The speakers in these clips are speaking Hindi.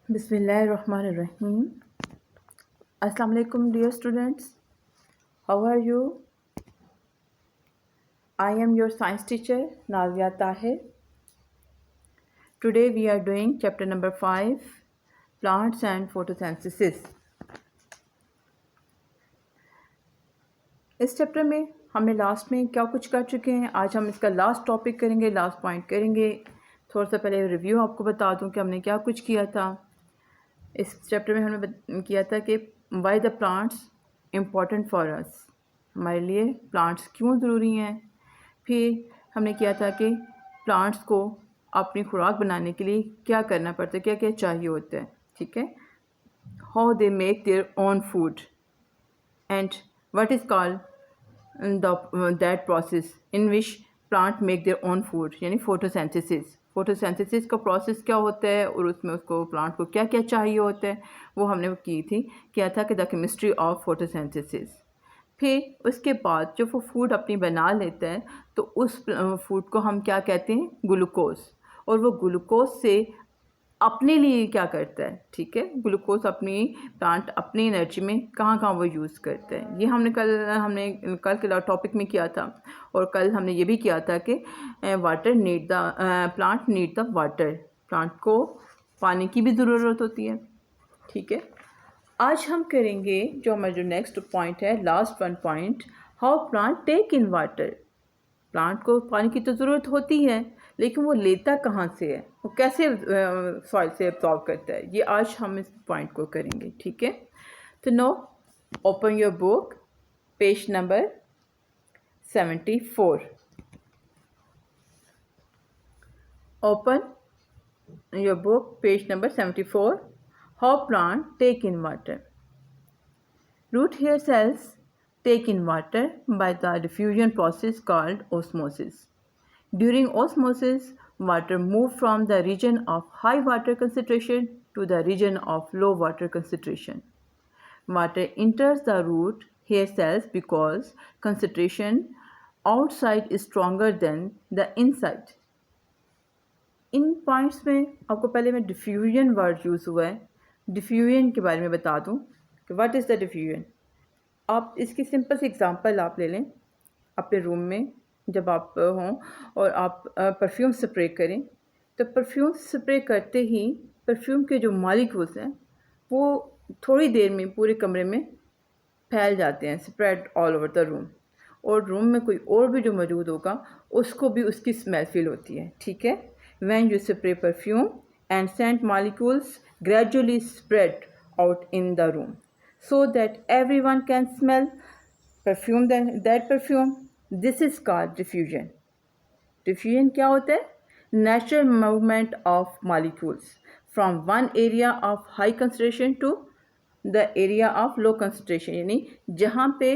Bismillahirrahmanirrahim. Assalamu alaikum dear students. How are you? I am your science teacher Nazia Tahir. Today we are doing chapter number 5, plants and photosynthesis. इस चैप्टर में हमने लास्ट में क्या कुछ कर चुके हैं, आज हम इसका लास्ट टॉपिक करेंगे, लास्ट पॉइंट करेंगे। थोड़ा सा पहले रिव्यू आपको बता दूं कि हमने क्या कुछ किया था। इस चैप्टर में हमने किया था कि why the plants important for us, हमारे लिए प्लांट्स क्यों ज़रूरी हैं। फिर हमने किया था कि प्लांट्स को अपनी खुराक बनाने के लिए क्या करना पड़ता है, क्या क्या चाहिए होता है, ठीक है। How they make their own food and what is called that process in which plant make their own food, यानी फोटोसिंथेसिस। फोटोसिंथेसिस का प्रोसेस क्या होता है और उसमें उसको प्लांट को क्या क्या चाहिए होता है, वो हमने किया था कि द केमिस्ट्री ऑफ फोटोसिंथेसिस। फिर उसके बाद जब वो फूड अपनी बना लेता है तो उस फूड को हम क्या कहते हैं, ग्लूकोज। और वो ग्लूकोज से अपने लिए क्या करता है, ठीक है। ग्लूकोज अपनी प्लांट अपनी एनर्जी में कहाँ कहाँ वो यूज़ करता है, ये हमने कल के टॉपिक में किया था। और कल हमने ये भी किया था कि water need the plant need the water, plant को पानी की भी ज़रूरत होती है, ठीक है। आज हम करेंगे जो हमारा जो नेक्स्ट पॉइंट है, last one point, how plant take in water. Plant को पानी की तो ज़रूरत होती है, लेकिन वो लेता कहाँ से है, वो कैसे सॉइल से एब्जॉर्ब करता है, ये आज हम इस पॉइंट को करेंगे, ठीक है। तो no, open your book, page number 74। Open your book, page number 74. How plant take in water. Root hair cells take in water by the diffusion process called osmosis. During osmosis, water moves from the region of high water concentration to the region of low water concentration. Water enters the root hair cells because concentration outside is stronger than the inside. In points में आपको पहले मैं डिफ्यूजन वर्ड यूज़ हुआ है, डिफ्यूजन के बारे में बता दूं कि व्हाट इज़ द डिफ्यूजन। आप इसकी सिंपल सी एग्जांपल आप ले लें अपने रूम में, जब आप हों और आप परफ्यूम स्प्रे करें, तो परफ्यूम स्प्रे करते ही परफ्यूम के जो मॉलिक्यूल्स हैं वो थोड़ी देर में पूरे कमरे में फैल जाते हैं, spread all over the room. और रूम में कोई और भी जो मौजूद होगा उसको भी उसकी स्मेल फील होती है, ठीक है। When you spray perfume and scent molecules gradually spread out in the room so that everyone can smell that perfume. This is called diffusion. Diffusion क्या होता है? Natural movement of molecules from one area of high concentration to the area of low concentration, यानी जहाँ पे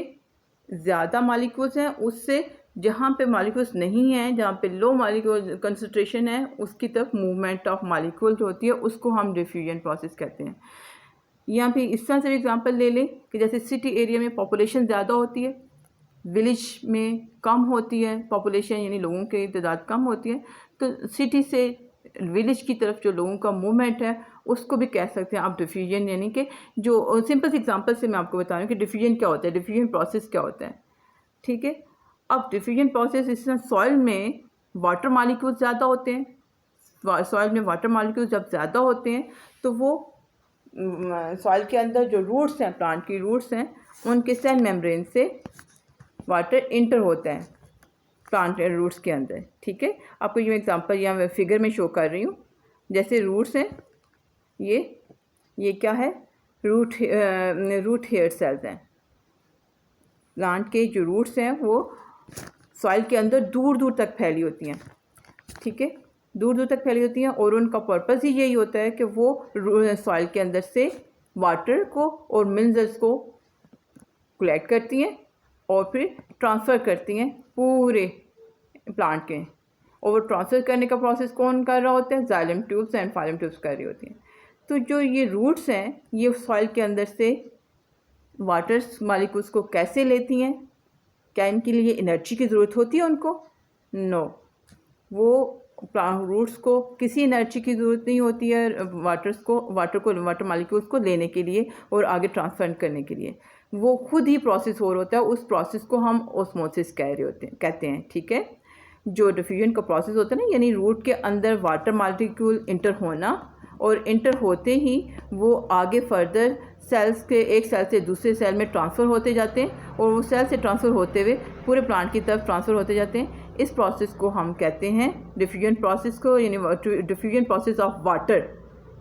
ज़्यादा मॉलिक्यूल्स हैं उससे जहाँ पे मॉलिक्यूल्स नहीं हैं, जहाँ पे लो मॉलिक्यूल कंसंट्रेशन है, उसकी तरफ मूवमेंट ऑफ मॉलिक्यूल जो होती है उसको हम डिफ्यूजन प्रोसेस कहते हैं। यहाँ पे इस तरह से एग्जांपल ले लें कि जैसे सिटी एरिया में पॉपुलेशन ज़्यादा होती है, विलेज में कम होती है पॉपुलेशन, यानी लोगों की तादाद कम होती है, तो सिटी से विलेज की तरफ जो लोगों का मूवमेंट है उसको भी कह सकते हैं आप डिफ्यूजन। यानी कि जो सिंपल एग्जांपल से मैं आपको बता रही हूँ कि डिफ्यूजन क्या होता है, डिफ्यूजन प्रोसेस क्या होता है, ठीक है। अब डिफ्यूजन प्रोसेस, इस तरह सॉइल में वाटर मॉलिक्यूल्स ज़्यादा होते हैं, सॉइल में वाटर मॉलिक्यूल्स जब ज़्यादा होते हैं तो वो सॉइल के अंदर जो रूट्स हैं, प्लांट की रूट्स हैं, उनके सेल मेम्ब्रेन से वाटर इंटर होता है प्लांट रूट्स के अंदर, ठीक है। आपको ये एग्जांपल यहाँ मैं फिगर में शो कर रही हूँ। जैसे रूट्स हैं, ये क्या है, रूट हेयर सेल्स हैं। प्लांट के जो रूट्स हैं वो सॉइल के अंदर दूर दूर तक फैली होती हैं, ठीक है, दूर दूर तक फैली होती हैं। और उनका पर्पस ही यही होता है कि वो सॉइल के अंदर से वाटर को और मिनरल्स को कलेक्ट करती हैं और फिर ट्रांसफ़र करती हैं पूरे प्लांट के। और वो ट्रांसफ़र करने का प्रोसेस कौन कर रहा होता है, xylem tubes and phylum tubes कर रही होती हैं। तो जो ये रूट्स हैं ये सॉइल के अंदर से वाटर मॉलिक्यूल्स को कैसे लेती हैं, क्या इनके लिए एनर्जी की ज़रूरत होती है उनको? नो, वो रूट्स को किसी एनर्जी की ज़रूरत नहीं होती है वाटर मालिक्यूल्स को लेने के लिए और आगे ट्रांसफर करने के लिए, वो खुद ही प्रोसेस हो रहा होता है। उस प्रोसेस को हम ओस्मोसिस कहते हैं, ठीक है। जो डिफ्यूजन का प्रोसेस होता है ना, यानी रूट के अंदर वाटर मालिक्यूल इंटर होना और इंटर होते ही वो आगे फर्दर सेल्स के एक सेल से दूसरे सेल में ट्रांसफ़र होते जाते हैं और वो सेल से ट्रांसफ़र होते हुए पूरे प्लांट की तरफ ट्रांसफ़र होते जाते हैं। इस प्रोसेस को हम कहते हैं डिफ्यूजन प्रोसेस को, यानी diffusion process of water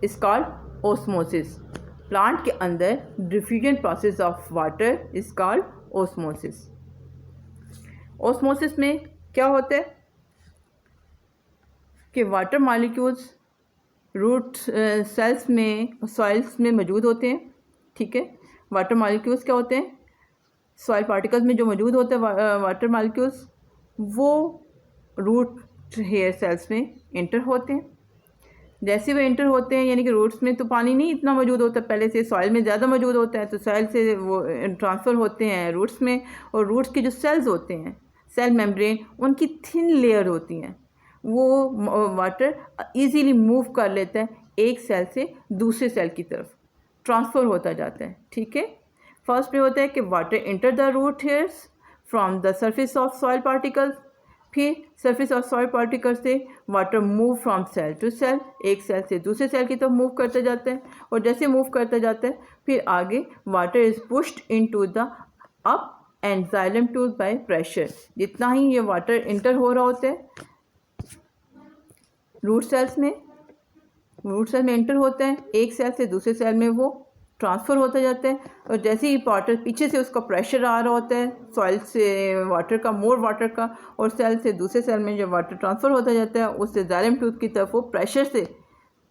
is called osmosis. Plant के अंदर diffusion process of water is called osmosis. Osmosis में क्या होता है कि वाटर मॉलिक्यूल्स रूट सेल्स में सॉइल्स में मौजूद होते हैं, ठीक है। वाटर मॉलिक्यूल्स क्या होते हैं, सॉइल पार्टिकल्स में जो मौजूद होते हैं वाटर मॉलिक्यूल्स, वो रूट हेयर सेल्स में इंटर होते हैं। जैसे वो इंटर होते हैं, यानी कि रूट्स में तो पानी नहीं इतना मौजूद होता, पहले से सॉइल में ज़्यादा मौजूद होता है, तो सॉइल से वो ट्रांसफ़र होते हैं रूट्स में। और रूट्स के जो सेल्स होते हैं, सेल मेम्ब्रेन, उनकी थिन लेयर होती हैं, वो वाटर इजीली मूव कर लेता है, एक सेल से दूसरे सेल की तरफ ट्रांसफ़र होता जाता है, ठीक है। फर्स्ट में होता है कि water enter the root hairs from the surface of soil particles, फिर सरफेस ऑफ सॉइल पार्टिकल से water move from cell to cell, एक सेल से दूसरे सेल की तरफ मूव करते जाते हैं। और जैसे मूव करता जाता है फिर आगे water is pushed into the up and xylem tube by pressure. जितना ही ये वाटर इंटर हो रहा होता है रूट सेल में इंटर होते हैं, एक सेल से दूसरे सेल में वो ट्रांसफ़र होता जाता है। और जैसे ही वाटर पीछे से उसका प्रेशर आ रहा होता है, सॉइल से वाटर का, मोर वाटर का, और सेल से दूसरे सेल में जब वाटर ट्रांसफ़र होता जाता है उससे जाइलम ट्यूब की तरफ वो प्रेशर से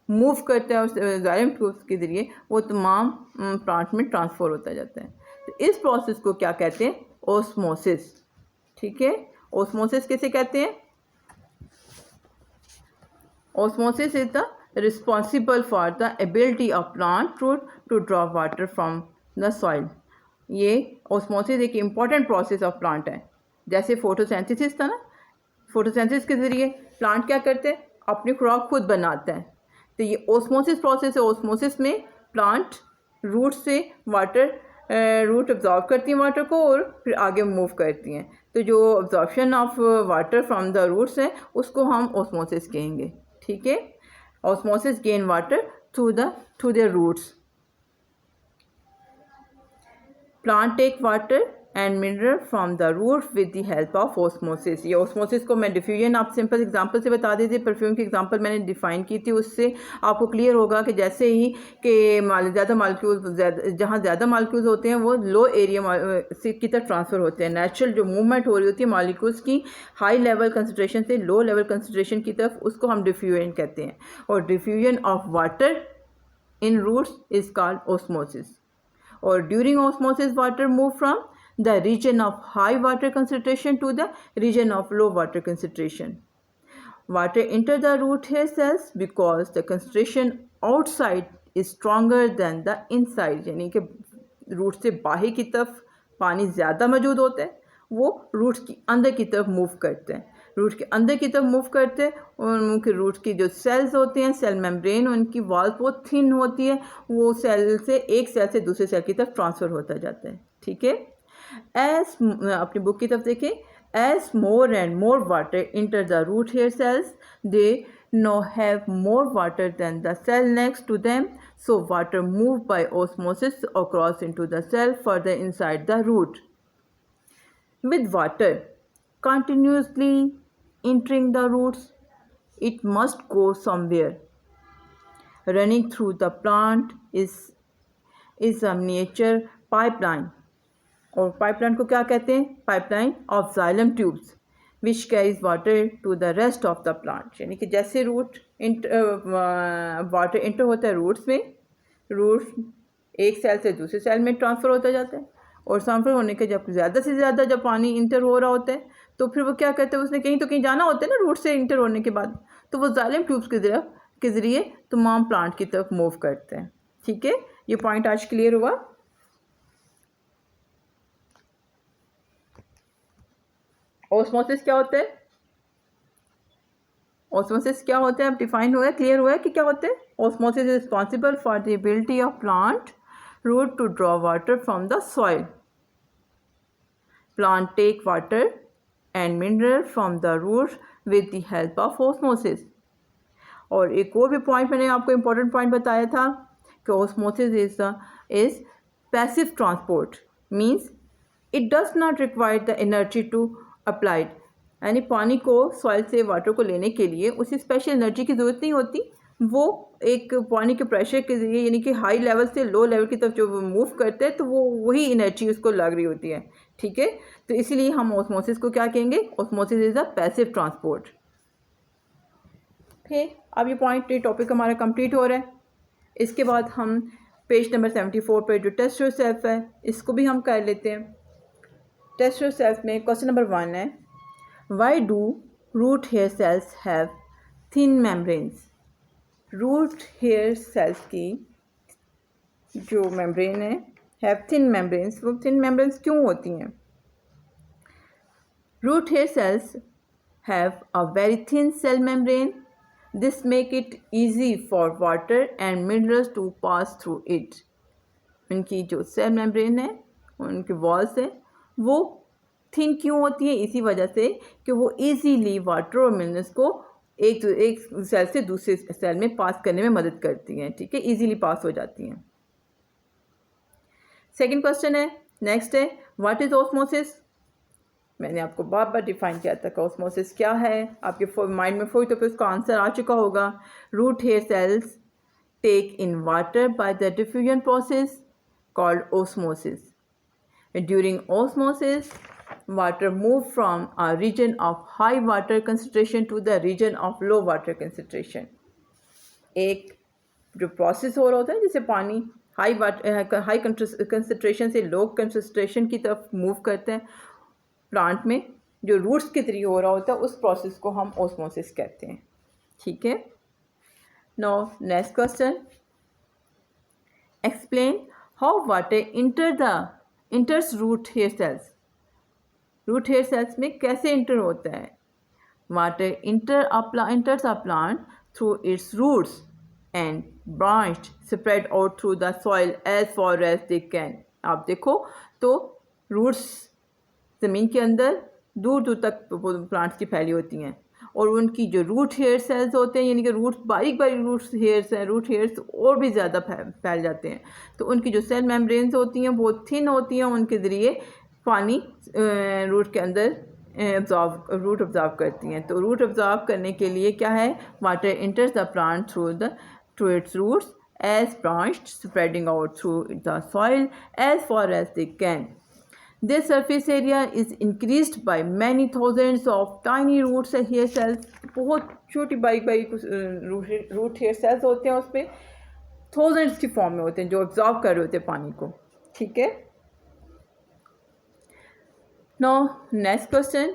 मूव करता है, और जाइलम ट्यूब के ज़रिए वो तमाम प्लांट में ट्रांसफ़र होता जाता है। तो इस प्रोसेस को क्या कहते हैं, ओस्मोसिस, ठीक है। ओस्मोसिस किसे कहते हैं, osmosis is the responsible for the ability of plant root to draw water from the soil। ये osmosis एक इम्पॉर्टेंट प्रोसेस ऑफ प्लांट है। जैसे फोटोसिंथेसिस था ना, फोटोसिंथेसिस के ज़रिए प्लांट क्या करते हैं, अपनी खुराक खुद बनाता है। तो ये ओस्मोसिस प्रोसेस है। ओस्मोसिस में प्लांट रूट से वाटर रूट अब्जॉर्ब करती हैं वाटर को और फिर आगे मूव करती हैं। तो जो absorption of water from the roots है उसको हम ओस्मोसिस कहेंगे, ठीक है। Osmosis gain water through their roots. Plant take water and mineral from the root with the help of osmosis. ये ओस्मोसिस को मैं डिफ्यूजन आप सिंपल एग्जांपल से बता देती, परफ्यूम की एग्जांपल मैंने डिफाइन की थी, उससे आपको क्लियर होगा कि जैसे ही कि ज़्यादा मालिक्यूल्स, जहाँ ज़्यादा मालिक्यूल्स होते हैं वो लो एरिया से की तरफ ट्रांसफ़र होते हैं। नेचुरल जो मूवमेंट हो रही होती है मालिक्यूल्स की हाई लेवल कंसनट्रेशन से लो लेवल कंसनट्रेशन की तरफ, उसको हम डिफ्यूजन कहते हैं। और diffusion of water in roots is called osmosis. Or during osmosis water move from the region of high water concentration to the region of low water concentration. Water enter the root hair cells because the concentration outside is stronger than the inside। यानी कि रूट से बाहर की तरफ पानी ज़्यादा मौजूद होता है, वो रूट की अंदर की तरफ मूव करते हैं। रूट के अंदर की तरफ मूव करते हैं और उनके रूट की जो सेल्स होते हैं, सेल मेम्ब्रेन, उनकी वॉल बहुत थिन होती है, वो सेल से एक सेल से दूसरे सेल की तरफ ट्रांसफ़र होता जाता है, ठीक है। एज अपनी बुक की तरफ देखें, as more and more water enter the root hair cells they now have more water than the cell next to them, so water move by osmosis across into the cell further inside the root। With water continuously entering the roots, it must go somewhere। Running through the plant is a miniature pipeline। और पाइपलाइन को क्या कहते हैं, pipeline of xylem tubes which carries water to the rest of the plant. यानी कि जैसे रूट वाटर इंटर होता है रूट्स में, रूट एक सेल से दूसरे सेल में ट्रांसफ़र होता जाता है, और ट्रांसफ़र होने के जब ज़्यादा से ज़्यादा जब पानी इंटर हो रहा होता है तो फिर वो क्या कहते हैं, उसने कहीं तो कहीं जाना होता है ना रूट से इंटर होने के बाद, तो वो जाइलम ट्यूब्स के ज़रिए तमाम प्लांट की तरफ मूव करते हैं, ठीक है। ये पॉइंट आज क्लियर हुआ। ओस्मोसिस क्या होता है, ऑस्मोसिस क्या होता है, अब डिफाइन हुआ है, क्लियर हुआ है कि क्या होता है. Osmosis is responsible for the ability of plant root to draw water from the soil. Plant take water and mineral from the root with the help of osmosis. और एक और भी पॉइंट मैंने आपको इम्पोर्टेंट पॉइंट बताया था कि osmosis is passive transport, means it does not require the energy to applied. यानी पानी को सॉइल से वाटर को लेने के लिए उसे स्पेशल एनर्जी की ज़रूरत नहीं होती. वो एक पानी के प्रेशर के ज़रिए यानी कि हाई लेवल से लो लेवल की तरफ जो वो मूव करते हैं तो वो वही एनर्जी उसको लग रही होती है. ठीक है, तो इसीलिए हम ऑस्मोसिस को क्या कहेंगे, osmosis is a passive transport. फिर अब ये पॉइंट, ये टॉपिक हमारा कंप्लीट हो रहा है. इसके बाद हम पेज नंबर 74 पर जो टेस्ट योरसेल्फ है इसको भी हम कर लेते हैं. टेस्ट योरसेल्फ में क्वेश्चन नंबर 1 है, why do root hair cells have thin membranes. Root hair cells की जो मेम्ब्रेन है हैव थिन मेम्ब्रेन्स, वो थिन मेम्ब्रेन्स क्यों होती हैं. Root hair cells have a very thin cell membrane. This make it easy for water and minerals to pass through it. उनकी जो सेल मेम्ब्रेन है, उनके वॉल्स है, वो थिन क्यों होती है, इसी वजह से कि वो इजीली वाटर और मिनरल्स को एक सेल से दूसरे सेल में पास करने में मदद करती हैं. ठीक है, इजीली पास हो जाती हैं. सेकंड क्वेश्चन है, नेक्स्ट है, व्हाट इज ऑस्मोसिस. मैंने आपको बार बार डिफाइन किया था कि ऑस्मोसिस क्या है. आपके माइंड में कोई तो फिर उसका आंसर आ चुका होगा. Root hair cells take in water by the diffusion process called osmosis. During osmosis water move from a region of high water concentration to the region of low water concentration. एक जो प्रोसेस हो रहा होता है जिसे पानी हाई कंसंट्रेशन से लो कंसंट्रेशन की तरफ मूव करते हैं प्लांट में, जो रूट्स के जरिए हो रहा होता है, उस प्रोसेस को हम ऑस्मोसिस कहते हैं. ठीक है. Now next question, explain how water enters root hair cells. Root hair cells में कैसे इंटर होता है. Water enters a plant through its roots and branch spread out through the soil as far as they can. आप देखो तो रूट्स ज़मीन के अंदर दूर दूर तक प्लांट्स की फैली होती हैं, और उनकी जो रूट हेयर सेल्स होते हैं यानी कि रूट्स बारीक रूट हेयर्स हैं, रूट हेयर्स और भी ज़्यादा फैल जाते हैं. तो उनकी जो सेल मेम्ब्रेन्स होती हैं वो थिन होती हैं, उनके ज़रिए पानी रूट के अंदर रूट ऑब्जॉर्व करती हैं. तो रूट ऑब्जॉर्व करने के लिए क्या है, water enters the plant through its roots as branched spreading out through the soil as far as they can. Their surface area is increased by many thousands of tiny roots and hair cells. बहुत छोटी बारीक रूट हेयर सेल्स होते हैं, उस पर थाउजेंड्स की फॉर्म में होते हैं जो ऑब्जॉर्व कर रहे होते हैं पानी को. ठीक है. Now next question,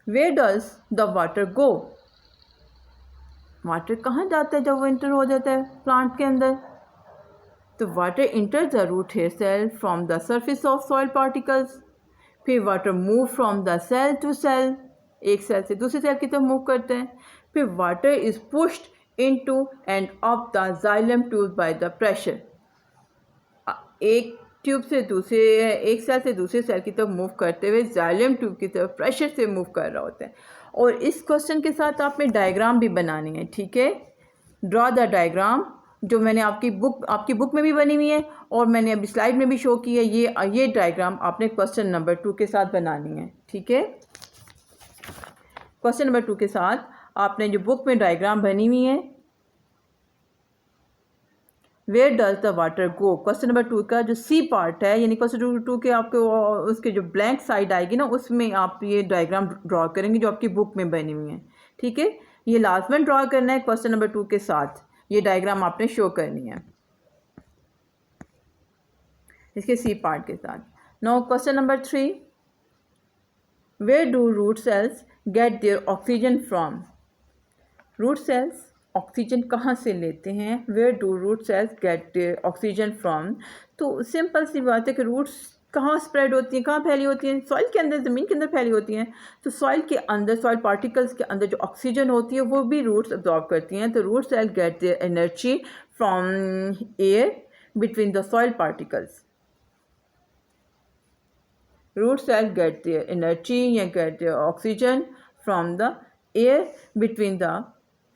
where does the water go. Water कहाँ जाता है जब वो इंटर हो जाता है प्लांट के अंदर. तो water enter the root hair cell from the surface of soil particles. फिर water move from the cell to cell, एक सेल से दूसरे सेल की तरफ मूव करते हैं. फिर water is pushed into and up the xylem tube by the pressure. एक ट्यूब से एक सेल से दूसरे सेल की तरफ मूव करते हुए जाइलम ट्यूब की तरफ प्रेशर से मूव कर रहा होता है. और इस क्वेश्चन के साथ आपने डायग्राम भी बनानी है. ठीक है, ड्रॉ द डायग्राम, जो मैंने आपकी बुक में भी बनी हुई है और मैंने अभी स्लाइड में भी शो की है. ये डायग्राम आपने क्वेश्चन नंबर 2 के साथ बनानी है. ठीक है, क्वेश्चन नंबर 2 के साथ आपने जो बुक में डायग्राम बनी हुई है, where does the water go. Question number 2 का जो सी पार्ट है, यानी क्वेश्चन नंबर 2 के आपके उसके जो ब्लैंक साइड आएगी ना, उसमें आप ये डायग्राम ड्रॉ करेंगे जो आपकी बुक में बनी हुई है. ठीक है, ये लाजमन ड्रॉ करना है क्वेश्चन नंबर 2 के साथ. ये डायग्राम आपने शो करनी है इसके सी पार्ट के साथ. Now question number 3, where do root cells get their oxygen from. Root cells oxygen कहाँ से लेते हैं. Where do root cells get their oxygen from. तो सिंपल सी बात है कि रूट्स कहाँ स्प्रेड होती हैं, कहाँ फैली होती हैं? सॉइल के अंदर, ज़मीन के अंदर फैली होती हैं। तो सॉइल के अंदर, सॉइल पार्टिकल्स के अंदर जो ऑक्सीजन होती है वो भी रूट्स अब्जॉर्ब करती हैं। तो root cell get their energy from air between the soil particles. Root cell get their energy या get their oxygen from the air between the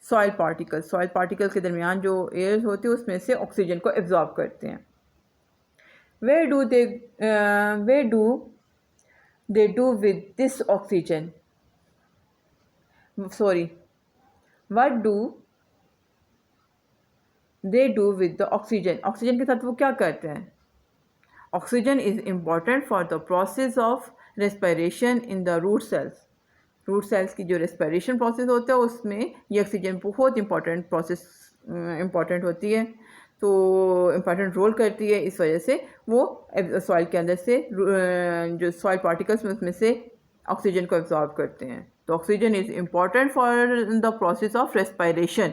soil particles. Soil particles के दरमियान जो एयर होती है उसमें से ऑक्सीजन को एब्जॉर्ब करते हैं। Where do they do with this oxygen? Sorry, what do they do with the oxygen? Oxygen के साथ वो क्या करते हैं? Oxygen is important for the process of respiration in the root cells. Root cells की जो रेस्पिरेशन प्रोसेस होता है उसमें ये ऑक्सीजन बहुत इम्पॉर्टेंट होती है। तो इम्पॉर्टेंट रोल करती है, इस वजह से वो सॉइल के अंदर से जो सॉइल पार्टिकल्स में उसमें से ऑक्सीजन को एब्जॉर्ब करते हैं। तो oxygen is important for the process of respiration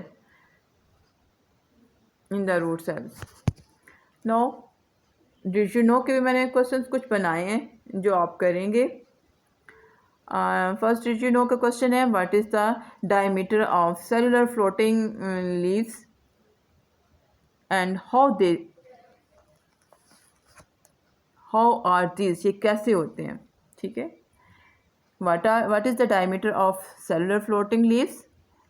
in the root cells. Now did you know कि मैंने क्वेश्चंस कुछ बनाए हैं जो आप करेंगे। फर्स्ट डिड यू नो का क्वेश्चन है, what is the diameter of cellular floating leaves and how are these, ये कैसे होते हैं? ठीक है, what is the diameter of cellular floating leaves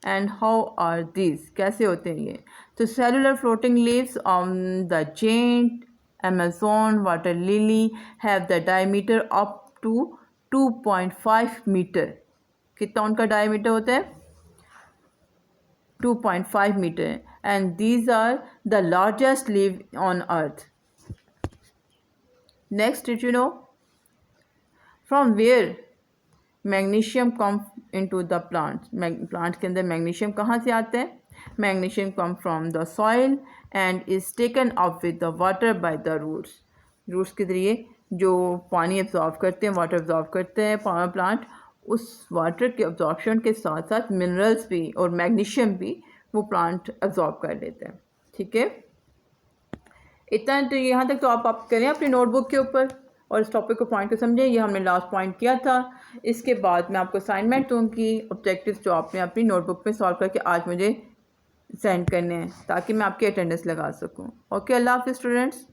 and how are these, कैसे होते हैं ये? तो cellular floating leaves on the giant Amazon water lily have the diameter up to 2.5 metre. कितना उनका डायमीटर होता है? 2.5 meter, and these are the largest leaf on earth. Next, did you know from where magnesium comes into the plants? Plants के अंदर magnesium कहाँ से आता है? Magnesium comes from the soil and is taken up with the water by the roots. Roots के ज़रिए जो पानी absorb करते हैं, water absorb करते हैं प्लांट, उस वाटर के अब्जॉर्प्शन के साथ साथ मिनरल्स भी और मैग्नीशियम भी वो प्लांट अब्जॉर्ब कर लेते हैं। ठीक है, इतना तो यहाँ तक तो आप करें अपनी नोटबुक के ऊपर और इस टॉपिक को पॉइंट को समझें। ये हमने लास्ट पॉइंट किया था। इसके बाद मैं आपको असाइनमेंट दूँगी, ऑब्जेक्टिव्स जो आपने अपनी नोटबुक में सॉल्व करके आज मुझे सेंड करने हैं ताकि मैं आपकी अटेंडेंस लगा सकूँ। ओके, अल्लाह हाफ़िज़ स्टूडेंट्स।